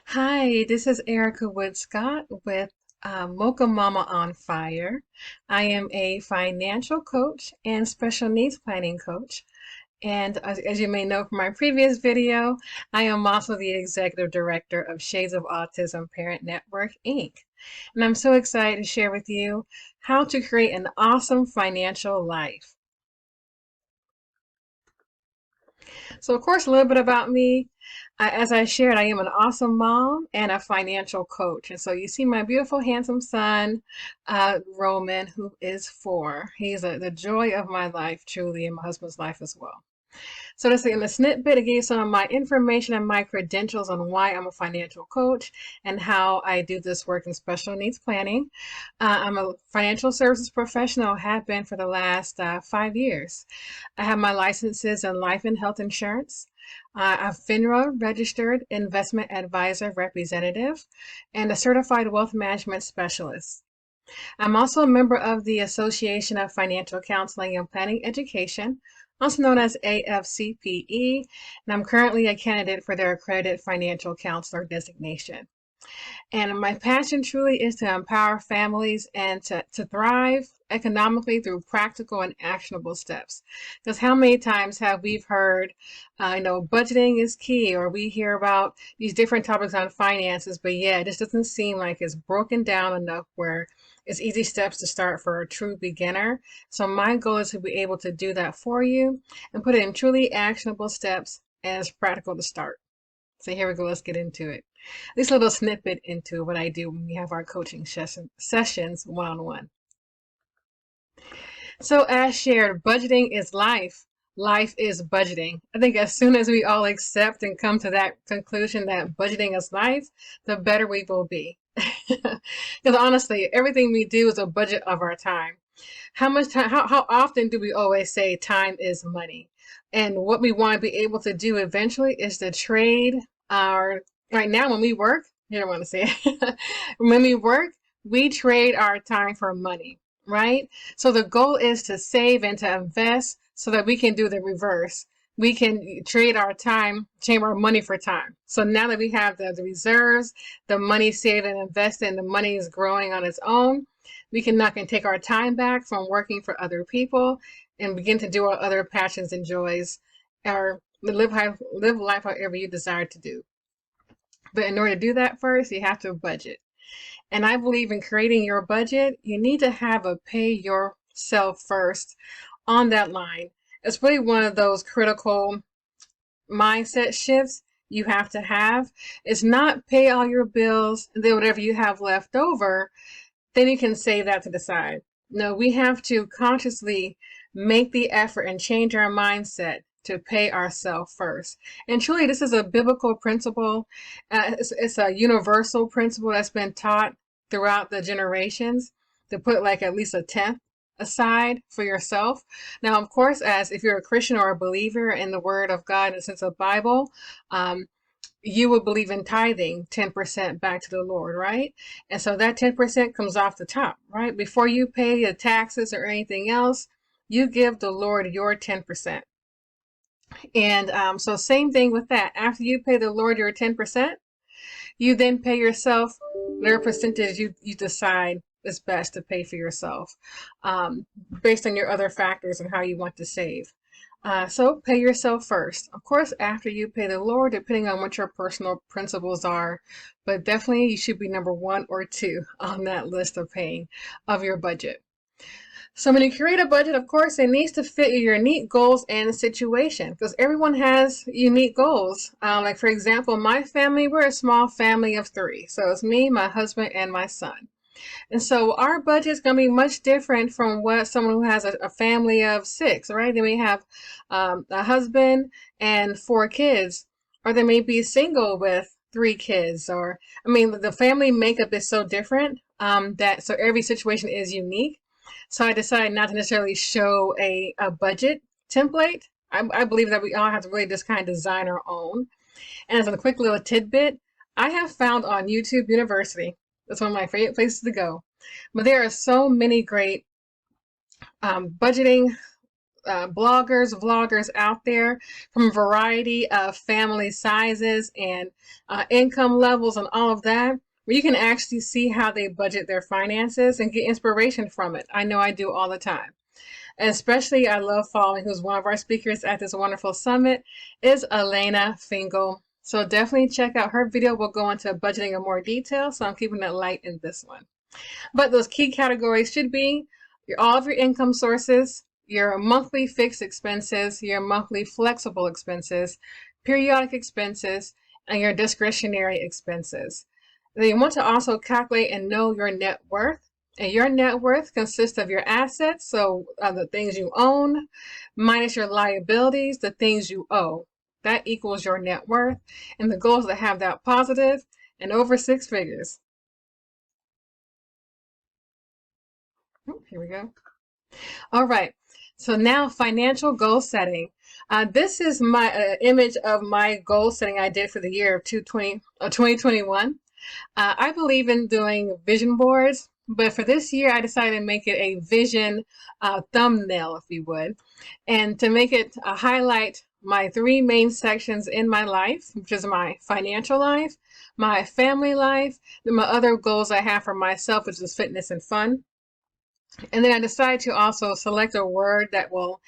Hi, this is Erica Wood Scott with Mocha Mama on Fire. I am a financial coach and special needs planning coach. And as you may know from my previous video, I am also the executive director of Shades of Autism Parent Network, Inc. And I'm so excited to share with you how to create an awesome financial life. So, of course, a little bit about me. As I shared, I am an awesome mom and a financial coach. And so you see my beautiful, handsome son, Roman, who is 4. He's the joy of my life, truly, and my husband's life as well. So just in a snippet, I gave some of my information and my credentials on why I'm a financial coach and how I do this work in special needs planning. I'm a financial services professional, have been for the last 5 years. I have my licenses in life and health insurance. A FINRA registered investment advisor representative and a certified wealth management specialist. I'm also a member of the Association of Financial Counseling and Planning Education, also known as AFCPE, and I'm currently a candidate for their accredited financial counselor designation. And my passion truly is to empower families and to thrive economically through practical and actionable steps. Because how many times have we heard, budgeting is key, or we hear about these different topics on finances, but yeah, it just doesn't seem like it's broken down enough where it's easy steps to start for a true beginner. So my goal is to be able to do that for you and put it in truly actionable steps and it's practical to start. So here we go, let's get into it. This little snippet into what I do when we have our coaching sessions one-on-one. So as shared, budgeting is life. Life is budgeting. I think as soon as we all accept and come to that conclusion that budgeting is life, the better we will be. Because honestly, everything we do is a budget of our time. How much time, how often do we always say time is money? And what we want to be able to do eventually is to trade our, right now when we work, you don't want to say it, when we work, we trade our time for money, right? So the goal is to save and to invest so that we can do the reverse. We can trade our time, change our money for time. So now that we have the reserves, the money saved and invested, and the money is growing on its own, we can now can take our time back from working for other people and begin to do our other passions and joys, or live life however you desire to do. But in order to do that first, you have to budget. And I believe in creating your budget, you need to have a pay yourself first on that line. It's really one of those critical mindset shifts you have to have. It's not pay all your bills and then whatever you have left over, then you can save that to the side. No, we have to consciously make the effort and change our mindset to pay ourselves first. And truly, this is a biblical principle. It's a universal principle that's been taught throughout the generations to put like at least a tenth aside for yourself. Now, of course, as if you're a Christian or a believer in the Word of God in the sense of Bible, you would believe in tithing 10% back to the Lord, right? And so that 10% comes off the top, right? Before you pay the taxes or anything else, you give the Lord your 10%. And so same thing with that. After you pay the Lord your 10%, you then pay yourself whatever percentage you decide is best to pay for yourself, based on your other factors and how you want to save. So pay yourself first. Of course, after you pay the Lord, depending on what your personal principles are, but definitely you should be number 1 or 2 on that list of paying of your budget. So when you create a budget, of course, it needs to fit your unique goals and situation because everyone has unique goals. Like for example, my family, we're a small family of 3. So it's me, my husband, and my son. And so our budget is going to be much different from what someone who has a family of 6, right? They may have a husband and 4 kids, or they may be single with 3 kids, or I mean, the family makeup is so different that so every situation is unique. So I decided not to necessarily show a budget template. I believe that we all have to really just kind of design our own. And as a quick little tidbit, I have found on YouTube University, that's one of my favorite places to go. But there are so many great budgeting bloggers, vloggers out there from a variety of family sizes and income levels and all of that, where you can actually see how they budget their finances and get inspiration from it. I know I do all the time. And especially I love following, who's one of our speakers at this wonderful summit, is Elena Fingal. So definitely check out her video. We'll go into budgeting in more detail, so I'm keeping it light in this one. But those key categories should be all of your income sources, your monthly fixed expenses, your monthly flexible expenses, periodic expenses, and your discretionary expenses. Then you want to also calculate and know your net worth. And your net worth consists of your assets, so the things you own, minus your liabilities, the things you owe. That equals your net worth. And the goal is to have that positive and over 6 figures. Oh, here we go. All right. So now financial goal setting. This is my image of my goal setting I did for the year of 2021. I believe in doing vision boards, but for this year, I decided to make it a vision thumbnail, if you would, and to make it highlight my 3 main sections in my life, which is my financial life, my family life, and my other goals I have for myself, which is fitness and fun. And then I decided to also select a word that will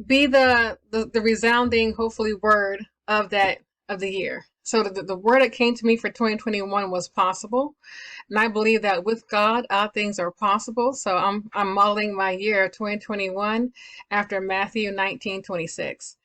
be the resounding, hopefully, word of the year. So the word that came to me for 2021 was possible. And I believe that with God, all things are possible. So I'm modeling my year of 2021 after Matthew 19:26.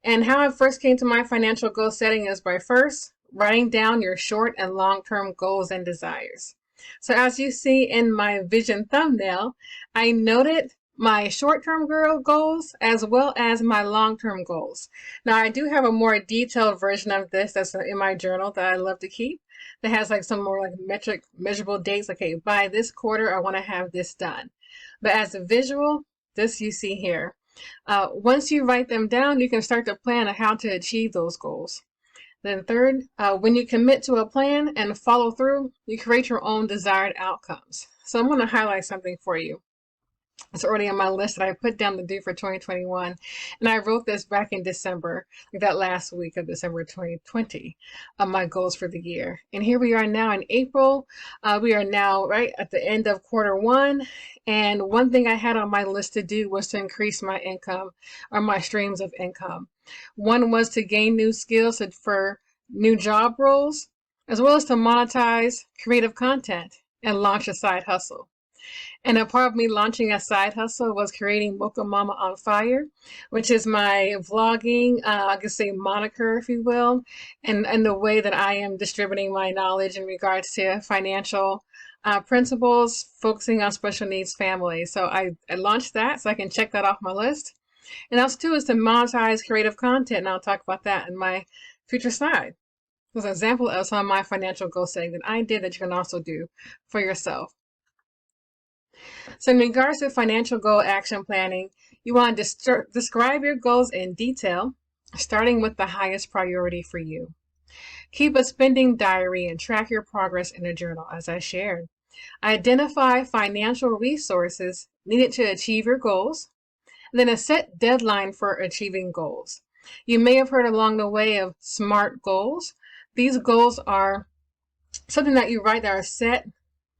And how I first came to my financial goal setting is by first writing down your short and long-term goals and desires. So as you see in my vision thumbnail, I noted my short-term goals as well as my long-term goals. Now I do have a more detailed version of this that's in my journal that I love to keep, that has like some more like measurable dates. Okay, by this quarter I want to have this done. But as a visual, this you see here. Once you write them down, you can start to plan on how to achieve those goals. Then third, when you commit to a plan and follow through, you create your own desired outcomes. So I'm going to highlight something for you. It's already on my list that I put down to do for 2021. And I wrote this back in December, like that last week of December 2020, my goals for the year. And here we are now in April. We are now right at the end of quarter 1. And one thing I had on my list to do was to increase my income or my streams of income. One was to gain new skills for new job roles, as well as to monetize creative content and launch a side hustle. And a part of me launching a side hustle was creating Mocha Mama on Fire, which is my vlogging, I could say moniker, if you will, and the way that I am distributing my knowledge in regards to financial principles, focusing on special needs families. So I launched that so I can check that off my list. And also too is to monetize creative content, and I'll talk about that in my future slide. There's an example of some of my financial goal setting that I did that you can also do for yourself. So in regards to financial goal action planning, you want to describe your goals in detail, starting with the highest priority for you. Keep a spending diary and track your progress in a journal, as I shared. Identify financial resources needed to achieve your goals, and then a set deadline for achieving goals. You may have heard along the way of SMART goals. These goals are something that you write that are set,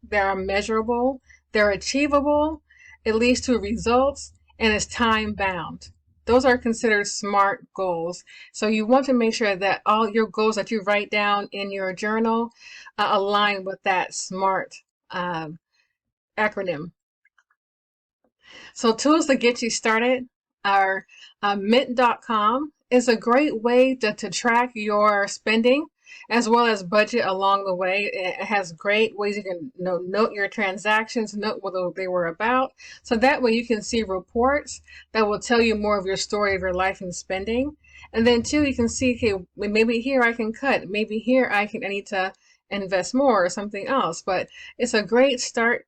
that are measurable, they're achievable, it leads to results, and it's time bound. Those are considered SMART goals. So you want to make sure that all your goals that you write down in your journal align with that SMART acronym. So tools to get you started are mint.com is a great way to track your spending as well as budget along the way. It has great ways you can note your transactions, note what they were about. So that way you can see reports that will tell you more of your story of your life and spending. And then too, you can see, okay, maybe here I can cut, maybe here I need to invest more or something else. But it's a great start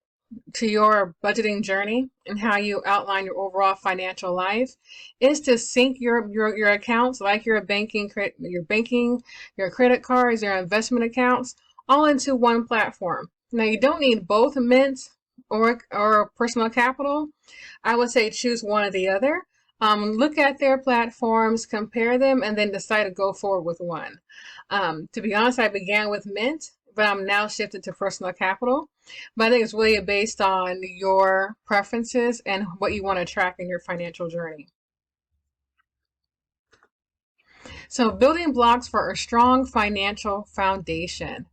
to your budgeting journey and how you outline your overall financial life is to sync your accounts, like your banking, your credit cards, your investment accounts, all into one platform. Now you don't need both Mint or Personal Capital, I would say choose one or the other. Look at their platforms, compare them, and then decide to go forward with one. To be honest, I began with Mint, but I'm now shifted to Personal Capital. But I think it's really based on your preferences and what you want to track in your financial journey. So, building blocks for a strong financial foundation.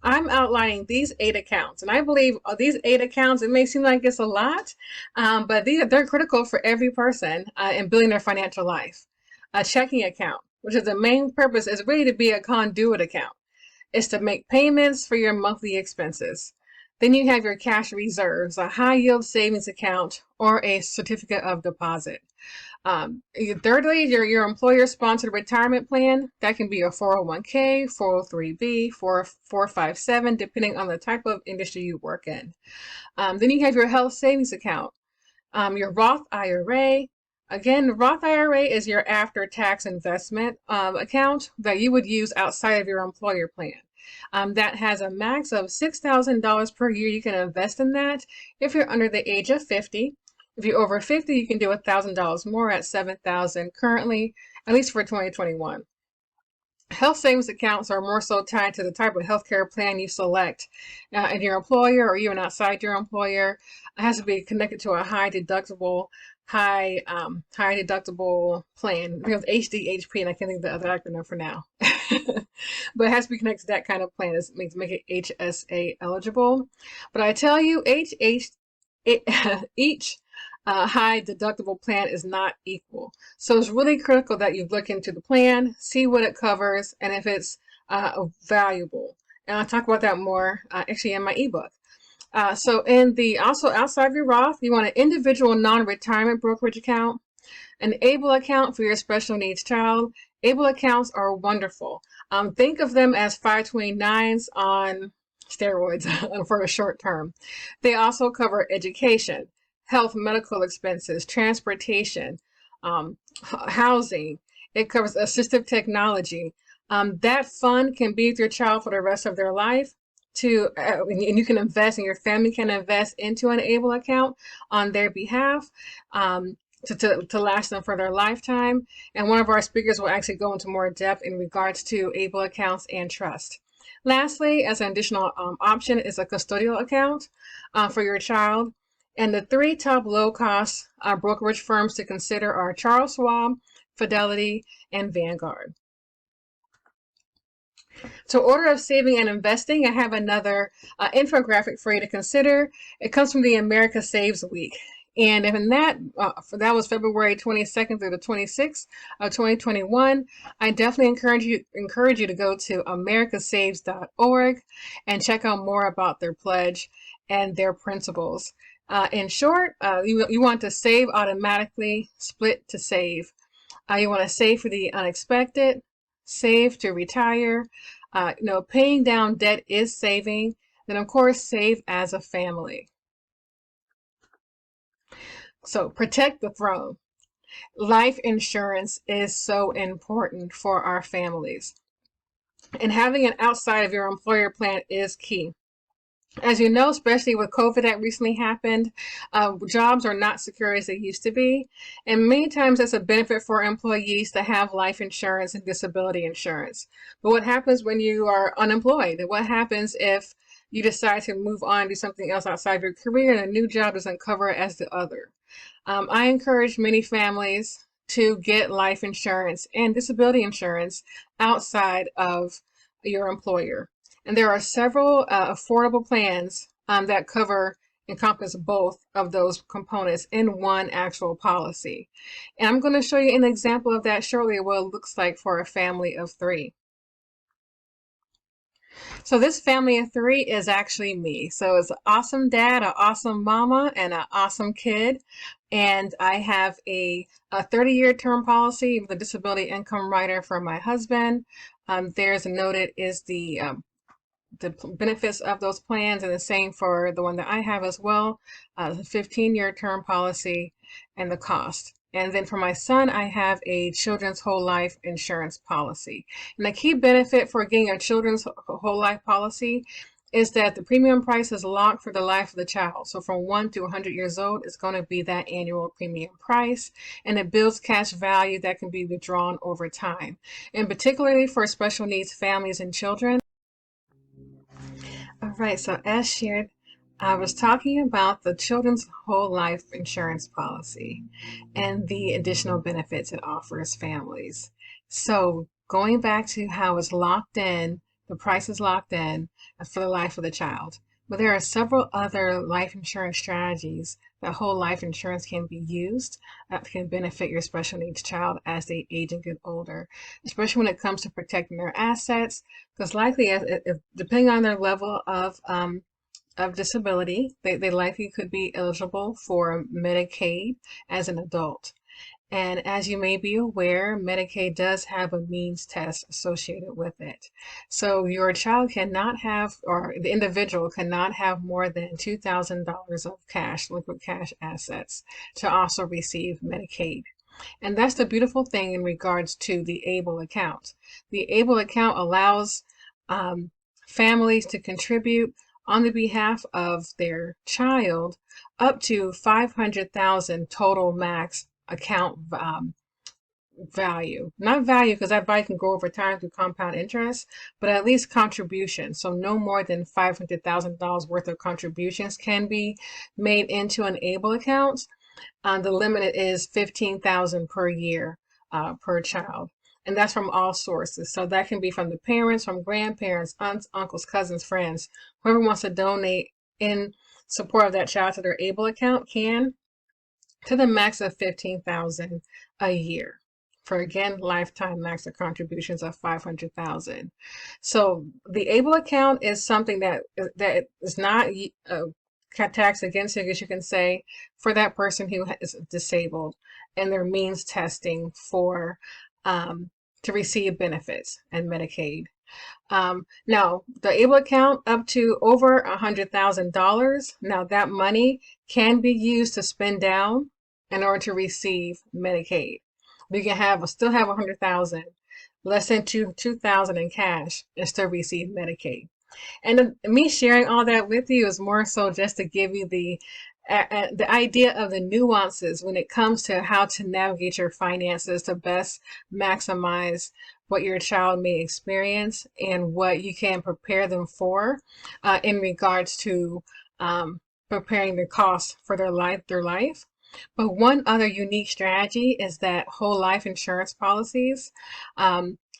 I'm outlining these 8 accounts, and I believe these 8 accounts, it may seem like it's a lot, but they're critical for every person in building their financial life. A checking account, which is the main purpose, is really to be a conduit account. It's to make payments for your monthly expenses. Then you have your cash reserves, a high yield savings account, or a certificate of deposit. Thirdly, your employer sponsored retirement plan. That can be a 401k, 403b, 457, depending on the type of industry you work in. Then you have your health savings account, your Roth IRA. Again, the Roth IRA is your after tax investment account that you would use outside of your employer plan. That has a max of $6,000 per year. You can invest in that if you're under the age of 50. If you're over 50, you can do $1,000 more at $7,000 currently, at least for 2021. Health savings accounts are more so tied to the type of healthcare plan you select in your employer or even outside your employer. It has to be connected to a high deductible plan. I think it's HDHP, and I can't think of the other acronym for now. But it has to be connected to that kind of plan. It make it HSA eligible. But I tell you, each high deductible plan is not equal. So it's really critical that you look into the plan, see what it covers, and if it's valuable. And I'll talk about that more actually in my ebook. So also outside of your Roth, you want an individual non-retirement brokerage account, an ABLE account for your special needs child. ABLE accounts are wonderful. Think of them as 529s on steroids for a short term. They also cover education, health, medical expenses, transportation, housing. It covers assistive technology. That fund can be with your child for the rest of their life. And you can invest, and your family can invest into an ABLE account on their behalf to last them for their lifetime. And one of our speakers will actually go into more depth in regards to ABLE accounts and trust. Lastly, as an additional option is a custodial account for your child. And the 3 top low-cost brokerage firms to consider are Charles Schwab, Fidelity, and Vanguard. So order of saving and investing, I have another infographic for you to consider. It comes from the America Saves Week. And in that was February 22nd through the 26th of 2021. I definitely encourage you to go to americasaves.org and check out more about their pledge and their principles. In short, you want to save automatically, split to save. You want to save for the unexpected, save to retire. Paying down debt is saving. Then, of course, save as a family. So protect the throne. Life insurance is so important for our families. And having an outside of your employer plan is key. As you know, especially with COVID that recently happened, jobs are not secure as they used to be. And many times that's a benefit for employees to have life insurance and disability insurance. But what happens when you are unemployed? What happens if you decide to move on and do something else outside of your career and a new job doesn't cover it as the other? I encourage many families to get life insurance and disability insurance outside of your employer. And there are several affordable plans that encompass both of those components in one actual policy. And I'm going to show you an example of that shortly, what it looks like for a family of 3. So this family of 3 is actually me. So it's an awesome dad, an awesome mama, and an awesome kid. And I have a 30-year term policy with a disability income rider for my husband. There's noted is the benefits of those plans, and the same for the one that I have as well, the 15-year term policy and the cost. And then for my son, I have a children's whole life insurance policy. And the key benefit for getting a children's whole life policy is that the premium price is locked for the life of the child. So from 1 to 100 years old, it's going to be that annual premium price, and it builds cash value that can be withdrawn over time. And particularly for special needs families and children. All right, so as shared, I was talking about the children's whole life insurance policy and the additional benefits it offers families. So going back to how it's locked in, the price is locked in for the life of the child. But there are several other life insurance strategies that whole life insurance can be used that can benefit your special needs child as they age and get older, especially when it comes to protecting their assets, because likely, if, depending on their level of disability, they likely could be eligible for Medicaid as an adult. And as you may be aware, Medicaid does have a means test associated with it. So your child cannot have, or the individual cannot have more than $2,000 of cash, liquid cash assets to also receive Medicaid. And that's the beautiful thing in regards to the ABLE account. The ABLE account allows families to contribute on the behalf of their child up to 500,000 total max account value. Not value, because that value can grow over time through compound interest, but at least contributions. So no more than $500,000 worth of contributions can be made into an ABLE account. The limit is $15,000 per year per child. And that's from all sources. So that can be from the parents, from grandparents, aunts, uncles, cousins, friends. Whoever wants to donate in support of that child to their ABLE account can, to the max of $15,000 a year. For again, lifetime max of contributions of $500,000. So the ABLE account is something that is not tax against you, I guess you can say, for that person who is disabled, and their means testing for to receive benefits and Medicaid. Now, the ABLE account up to over $100,000. Now, that money can be used to spend down in order to receive Medicaid. We can still have 100,000, less than 2,000 in cash, and still receive Medicaid. And me sharing all that with you is more so just to give you the idea of the nuances when it comes to how to navigate your finances to best maximize what your child may experience and what you can prepare them for in regards to preparing the costs for their life. But one other unique strategy is that whole life insurance policies.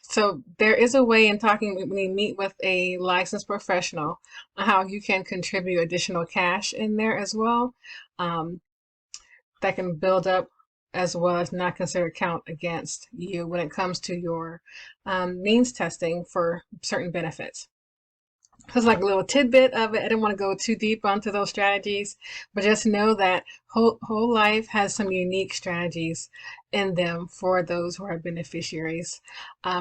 So there is a way in talking when we meet with a licensed professional how you can contribute additional cash in there as well, that can build up as well as not considered count against you when it comes to your means testing for certain benefits. Because like a little tidbit of it, I didn't want to go too deep onto those strategies, but just know that whole life has some unique strategies in them for those who are beneficiaries.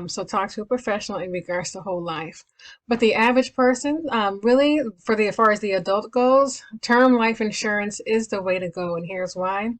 So talk to a professional in regards to whole life. But the average person, really, as far as the adult goes, term life insurance is the way to go, and here's why.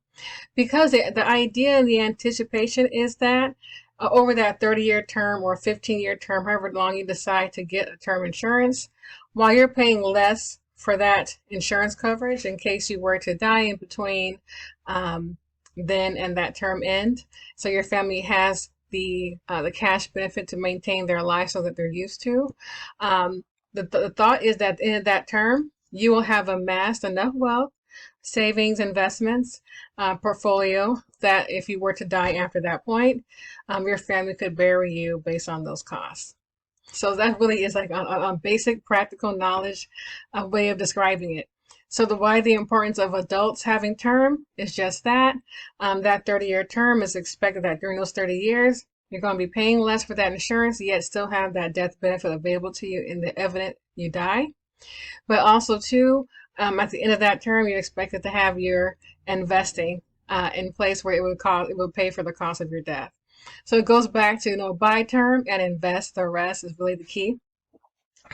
Because the idea and the anticipation is that over that 30-year term or 15-year term, however long you decide to get a term insurance, while you're paying less for that insurance coverage in case you were to die in between then and that term end. So your family has the cash benefit to maintain their life so that they're used to. The thought is that in that term, you will have amassed enough wealth, savings, investments, portfolio that if you were to die after that point, your family could bury you based on those costs. So that really is like a basic practical knowledge way of describing it. So why the importance of adults having term is just that. That 30-year term is expected that during those 30 years, you're going to be paying less for that insurance, yet still have that death benefit available to you in the event you die. But also too, at the end of that term, you're expected to have your investing in place where it would pay for the cost of your death. So it goes back to, buy term and invest the rest is really the key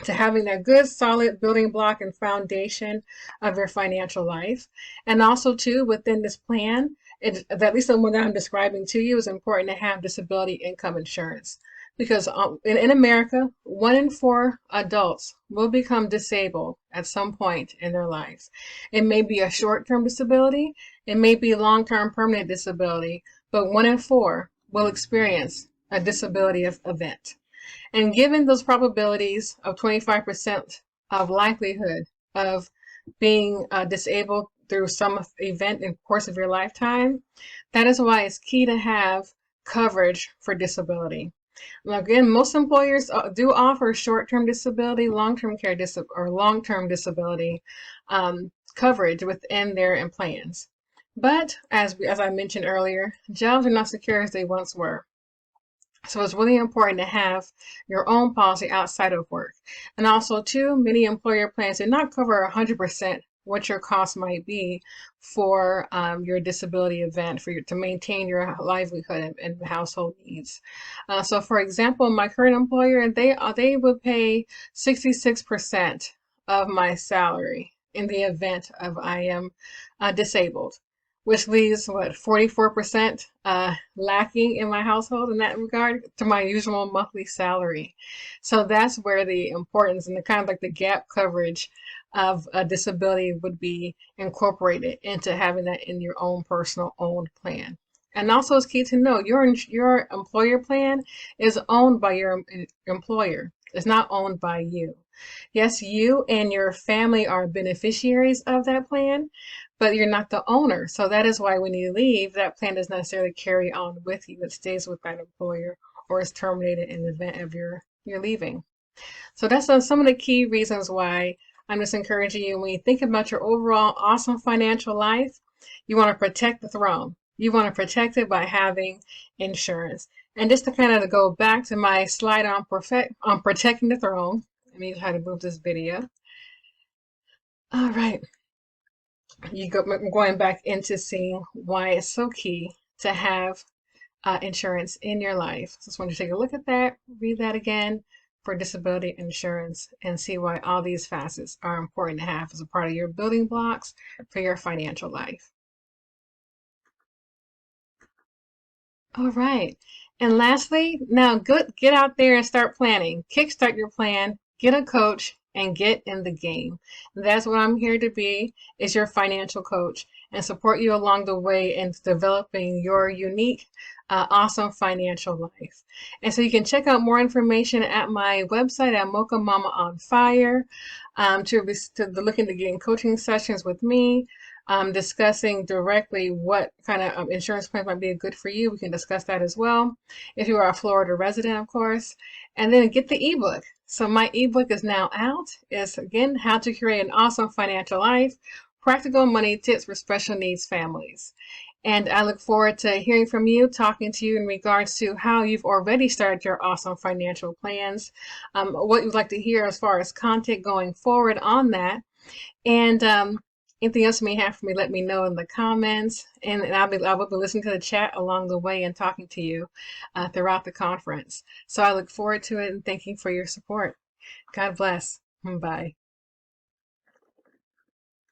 to having that good solid building block and foundation of your financial life. And also too, within this plan, at least the one that I'm describing to you, is important to have disability income insurance, Because in America, 1 in 4 adults will become disabled at some point in their lives. It may be a short-term disability, it may be long-term permanent disability, but 1 in 4 will experience a disability event. And given those probabilities of 25% of likelihood of being disabled through some event in the course of your lifetime, that is why it's key to have coverage for disability. Now, again, most employers do offer short-term disability, long-term care or long-term disability coverage within their plans. But as I mentioned earlier, jobs are not secure as they once were. So it's really important to have your own policy outside of work. And also, too, many employer plans do not cover 100% what your cost might be for your disability event to maintain your livelihood and household needs. So, for example, my current employer, they would pay 66% of my salary in the event of I am disabled, which leaves 44% lacking in my household in that regard to my usual monthly salary. So that's where the importance and the kind of like the gap coverage of a disability would be incorporated into having that in your own personal owned plan. And also, it's key to know your employer plan is owned by your employer. It's not owned by you. Yes, you and your family are beneficiaries of that plan, but you're not the owner. So that is why when you leave, that plan doesn't necessarily carry on with you. It stays with that employer or is terminated in the event of your leaving. So that's some of the key reasons why I'm just encouraging you when you think about your overall awesome financial life, you want to protect the throne. You want to protect it by having insurance. And just to kind of go back to my slide on protecting the throne, let me try to move this video. All right. Going back into seeing why it's so key to have insurance in your life. So just want you to take a look at that, read that again for disability insurance, and see why all these facets are important to have as a part of your building blocks for your financial life. All right. And lastly, now get out there and start planning. Kickstart your plan, get a coach, and get in the game. That's what I'm here to be, is your financial coach and support you along the way in developing your unique, awesome financial life. And so you can check out more information at my website at Mocha Mama on Fire to look into getting coaching sessions with me, discussing directly what kind of insurance plan might be good for you. We can discuss that as well, if you are a Florida resident, of course. And then get the ebook. So my ebook is now out. It's, again, How to Create an Awesome Financial Life, Practical Money Tips for Special Needs Families. And I look forward to hearing from you, talking to you in regards to how you've already started your awesome financial plans, what you'd like to hear as far as content going forward on that. And anything else you may have for me, let me know in the comments. And I will be listening to the chat along the way and talking to you throughout the conference. So I look forward to it and thank you for your support. God bless. Bye.